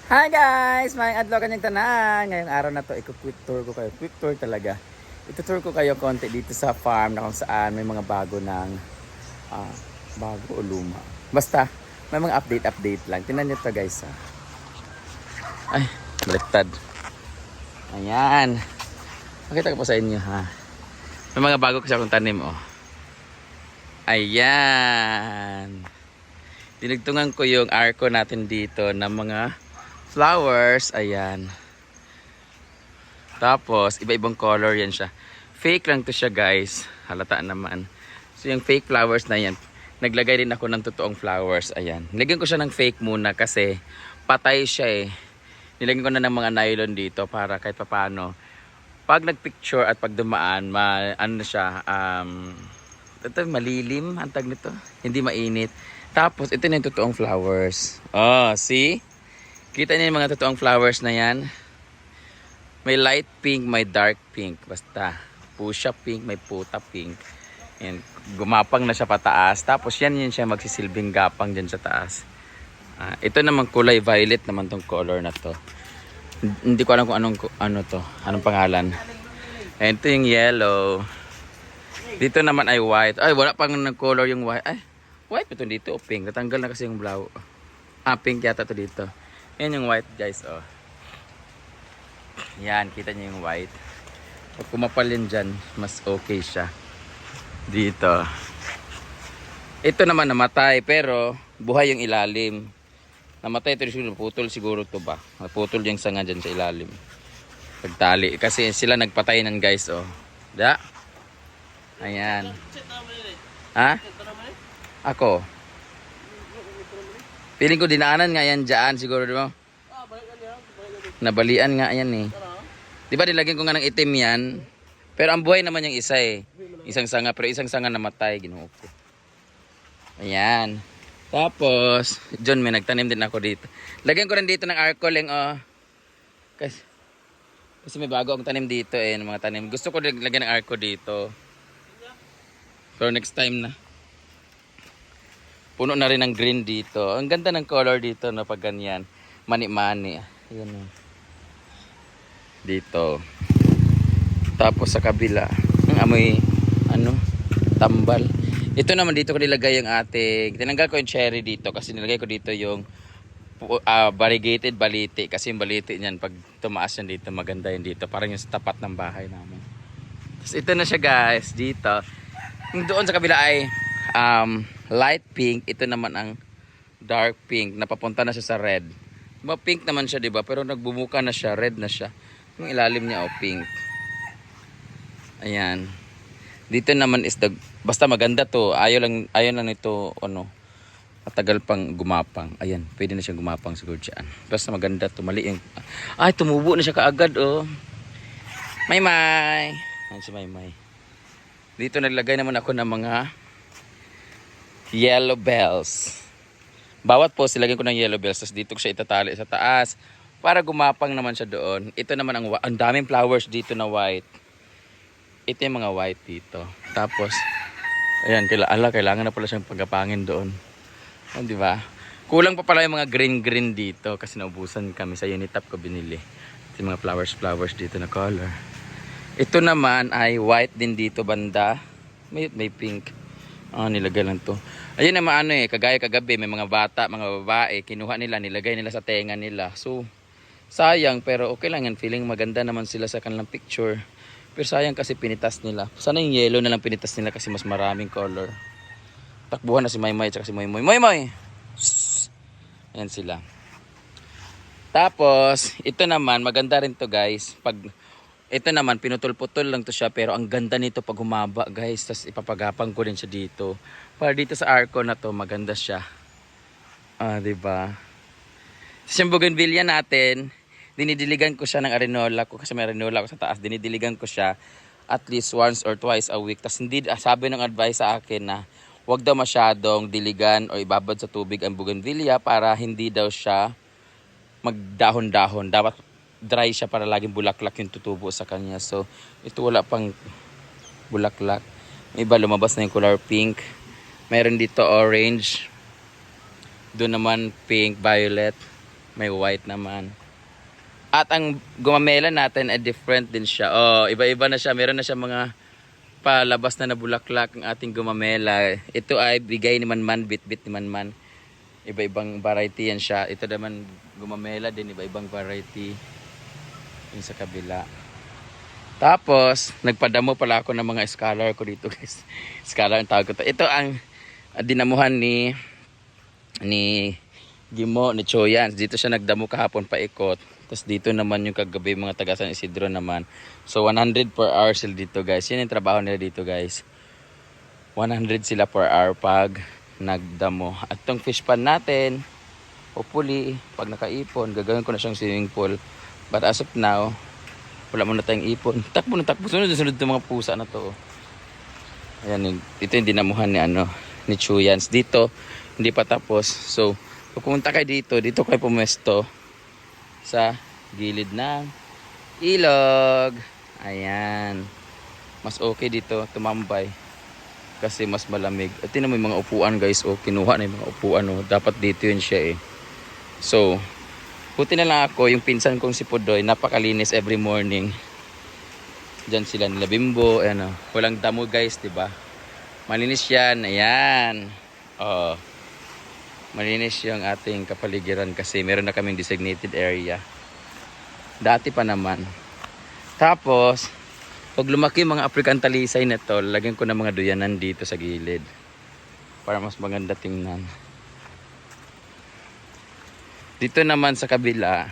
Hi guys! May adlaw kanyang tanan. Ngayong araw na to, quick tour ko kayo. Quick tour talaga. Itutour ko kayo konti dito sa farm na kung saan may mga bago ng bago o luma. Basta, may mga update lang. Tingnan nyo to guys. Ay, baliktad. Ayan. Pakita ko po sa inyo ha. May mga bago kasi akong tanim oh. Ayan. Dinugtungan ko yung arko natin dito ng mga flowers, ayan. Tapos, iba-ibang color yan siya. Fake lang to siya guys. Halata naman. So, yung fake flowers na yan, naglagay din ako ng totoong flowers, ayan. Nilagyan ko siya ng fake muna kasi patay siya eh. Nilagyan ko na ng mga nylon dito para kahit papano. Pag nagpicture at pag dumaan, ano siya, ito, malilim, ang tag nito. Hindi mainit. Tapos, ito na yung totoong flowers. Oh, see? Kita niyo yung mga totoong flowers na yan. May light pink, may dark pink. Basta, pusha pink, may puta pink. And gumapang na siya pataas. Tapos yan siya magsisilbing gapang dyan sa taas. Ito naman kulay violet naman tong color na to. Hindi ko alam kung anong pangalan. And ito yung yellow. Dito naman ay white. Ay, wala pang nag-color yung white. Ay, white ito dito o pink. Natanggal na kasi yung blue. Pink yata to dito. Yan yung white guys, oh. Yan, kita niyo yung white. Pag kumapal yan dyan, mas okay siya. Dito. Ito naman namatay, pero buhay yung ilalim. Namatay ito, naputol siguro to ba? Naputol yung sanga dyan sa ilalim. Pagtali. Kasi sila nagpatay nan guys, oh. Da? Ayan. Ha? Ako. Piling ko dinaanan nga yan dyan siguro, di ba? Nabalian nga yan eh. Di ba nilagyan ko nga ng itim yan? Pero ang buhay naman yung isa eh. Isang sanga, pero isang sanga namatay. Ginuho ko. Ayan. Tapos, John, may nagtanim din ako dito. Lagyan ko rin dito ng arcoling, oh. Kasi may bago akong tanim dito eh. Ng mga tanim. Gusto ko lagyan ng arco dito. Pero next time na. Puno na rin ng green dito. Ang ganda ng color dito na pag ganyan. Mani-mani. Ayan o. Dito. Tapos sa kabila. Ang amoy, tambal. Ito naman dito ko nilagay yung ating, tinanggal ko yung cherry dito kasi nilagay ko dito yung variegated baliti. Kasi yung baliti niyan, pag tumaas yan dito, maganda yun dito. Parang yung sa tapat ng bahay namin. Tapos ito na siya guys, dito. Yung doon sa kabila ay light pink, ito naman ang dark pink, napapunta na siya sa red. Diba pink naman siya, diba? Pero nagbumuka na siya, red na siya. Yung ilalim niya, pink. Ayan. Dito naman is basta maganda to. Ayaw lang ito, matagal pang gumapang. Ayan, pwede na siyang gumapang siguro dyan. Basta maganda to, mali yung, ay, tumubo na siya kaagad, oh. Maymay. Ayan si Maymay. Dito naglagay naman ako ng mga yellow bells. Bawat post ilagay ko ng yellow bells. Tapos dito ko siya itatali sa taas para gumapang naman siya doon. Ito naman ang daming flowers dito na white. Ito yung mga white dito. Tapos ayan, kailangan na pala siyang pagapangin doon. Di ba? Kulang pa pala yung mga green dito kasi naubusan kami sa Unitap ko binili. Ito yung mga flowers dito na color. Ito naman ay white din dito banda. May pink. Nilagay lang to. Ayun naman kagaya kagabi may mga bata, mga babae, kinuha nila, nilagay nila sa tenga nila. So, sayang pero okay lang yan. Feeling maganda naman sila sa kanilang picture. Pero sayang kasi pinitas nila. Sana yung yellow na lang pinitas nila kasi mas maraming color. Takbuhan na si Maymay at si Moymoy. Moymoy! Ayan sila. Tapos, ito naman, maganda rin to guys. Ito naman, pinutol-putol lang to siya. Pero ang ganda nito pag humaba guys. Tapos ipapagapang ko din siya dito. Para dito sa arco na to, maganda siya. Diba? Sa bougainvillea natin, dinidiligan ko siya ng arenola ko. Kasi may arenola ko sa taas. Dinidiligan ko siya at least once or twice a week. Tapos sabi ng advice sa akin na huwag daw masyadong diligan o ibabad sa tubig ang bougainvillea para hindi daw siya magdahon-dahon. Dapat dry siya para laging bulaklak yung tutubo sa kanya. So, ito wala pang bulaklak. May iba lumabas na yung color pink. Mayroon dito orange. Doon naman pink, violet. May white naman. At ang gumamela natin ay different din siya. Oh, iba-iba na siya. Meron na siya mga palabas na nabulaklak ang ating gumamela. Ito ay bigay ni Manman, bit-bit ni Manman. Iba-ibang variety yan siya. Ito naman gumamela din, iba-ibang variety. Yung sa kabila. Tapos, nagpadamo pala ako ng mga scholar ko dito guys. Scholar ang tawag ko to. Ito ang dinamuhan ni Gimo, ni Choyans. Dito siya nagdamo kahapon paikot. Tapos dito naman yung kagabi mga taga San Isidro naman. So 100 per hour sila dito guys. Yan yung trabaho nila dito guys. 100 sila per hour pag nagdamo. At tong fish pan natin, hopefully, pag nakaipon, gagawin ko na siyang swimming pool. But as of now, wala muna tayong ipon. Takbo na takbo. Sunod itong mga pusa na to. Ayan, ito yung dinamuhan ni Chuyans. Dito, hindi pa tapos. So, pag pumunta kayo dito kayo pumesto sa gilid ng ilog. Ayan. Mas okay dito, tumambay. Kasi mas malamig. At yun mo yung mga upuan guys. O, kinuha na yung mga upuan. O. Dapat dito yun siya eh. So, buti na lang ako, yung pinsan kong si Pudoy, napakalinis every morning. Diyan sila nila Bimbo. Ayan o. Walang damo guys, diba? Malinis yan. Ayan. Oh. Malinis yung ating kapaligiran kasi meron na kaming designated area. Dati pa naman. Tapos, pag lumaki yung mga African talisay na to, lagyan ko ng mga duyanan dito sa gilid. Para mas maganda tingnan. Dito naman sa kabila,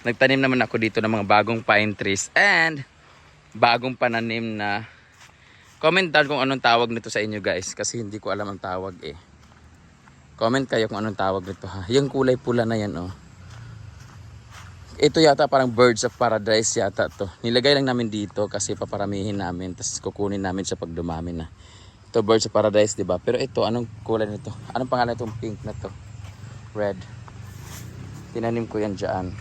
nagtanim naman ako dito ng mga bagong pine trees and bagong pananim na. Comment down kung anong tawag nito sa inyo guys kasi hindi ko alam ang tawag eh. Comment kayo kung anong tawag nito ha. Yung kulay pula na yan oh. Ito yata parang birds of paradise yata to. Nilagay lang namin dito kasi paparamihin namin tapos kukunin namin sa pagdumami na. Ito birds of paradise diba? Pero ito anong kulay nito? Anong pangalan itong pink na to? Red. Tinanim ko yan dyan.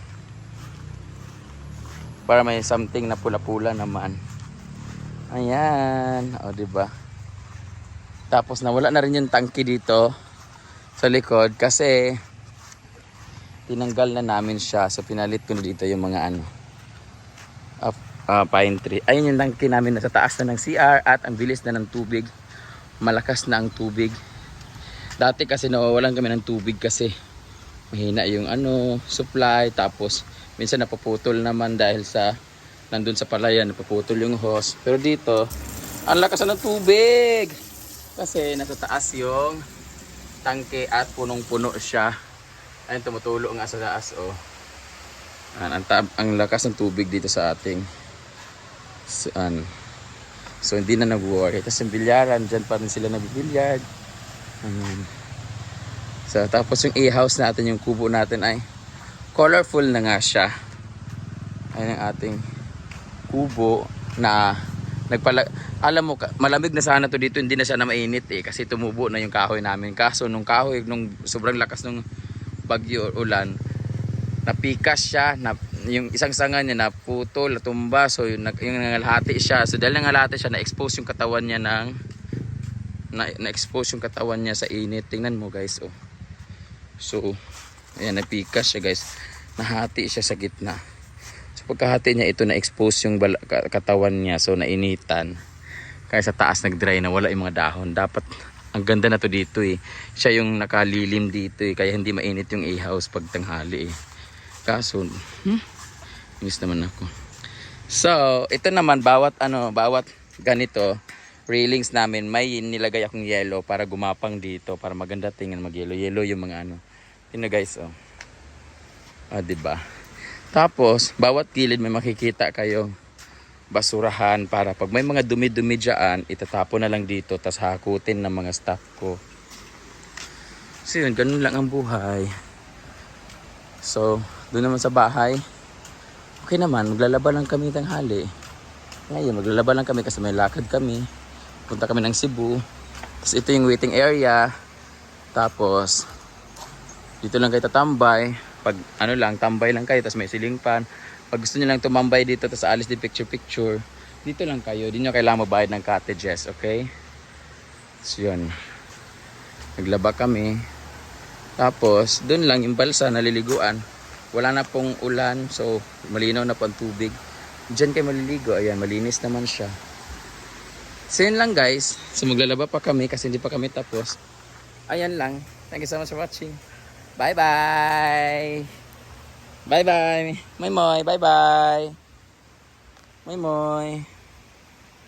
Para may something na pula-pula naman. Ayan. O diba? Tapos nawala na rin yung tangki dito sa likod kasi tinanggal na namin siya. So pinalit ko na dito yung mga pine tree. Ayun yung tangki namin nasa taas na ng CR at ang bilis na ng tubig. Malakas na ang tubig. Dati kasi nawawalan kami ng tubig kasi mahina yung supply, tapos minsan napuputol naman dahil sa nandun sa palayan napuputol yung hose. Pero dito ang lakas ng tubig kasi nasa taas yung tangke at punong-puno siya. Ayun, tumutulo nga sa taas oh. Ang lakas ng tubig dito sa ating so hindi na nag-worry. Tapos yung bilyaran, dyan pa rin sila nag-bilyard. So, tapos yung A-house natin, yung kubo natin ay colorful na nga siya. Ayun ang ating kubo na alam mo, malamig na sana to dito, hindi na siya na mainit eh kasi tumubo na yung kahoy namin. Kaso nung kahoy, nung sobrang lakas ng bagyo ulan, napikas siya, yung isang sanga niya naputol, natumba, so yung nangalhati siya. So dahil nangalhati siya, na-expose yung katawan niya na-expose yung katawan niya sa init. Tingnan mo guys oh. So, ayan, napikas siya guys. Nahati siya sa gitna. So, pagkahati niya, ito na-expose yung katawan niya. So, nainitan. Kaya sa taas nag-dry na wala yung mga dahon. Dapat, ang ganda na to dito eh. Siya yung nakalilim dito eh. Kaya hindi mainit yung A-house pag tanghali eh. Kaso, miss naman ako. So, ito naman, bawat ganito, railings namin, may nilagay akong yellow para gumapang dito, para maganda tingnan mag-yellow yung mga Tingnan guys oh. Diba? Tapos bawat gilid may makikita kayo basurahan para pag may mga dumi-dumi diyan, itatapon na lang dito tas hakutin ng mga staff ko. So yun, ganun lang ang buhay. So, doon naman sa bahay, okay naman, maglalaba lang kami tanghali. Ngayon, maglalaba lang kami kasi may lakad kami. Punta kami ng Cebu. Tapos ito yung waiting area. Tapos dito lang kayo tatambay. Pag tambay lang kayo. Tapos may ceiling fan. Pag gusto niyo lang tumambay dito, tapos alis din picture. Dito lang kayo. Di nyo kailangan mabayad ng cottages. Okay? So yun. Naglaba kami. Tapos doon lang yung balsa naliliguan. wala na pong ulan, so malinaw na po ang tubig. Diyan kayo maliligo, ayan, malinis naman siya. So yun lang guys, so maglalaba pa kami kasi hindi pa kami tapos. Ayan lang, thank you so much for watching. Bye bye! Bye bye! Moy moy, bye bye! Moy moy!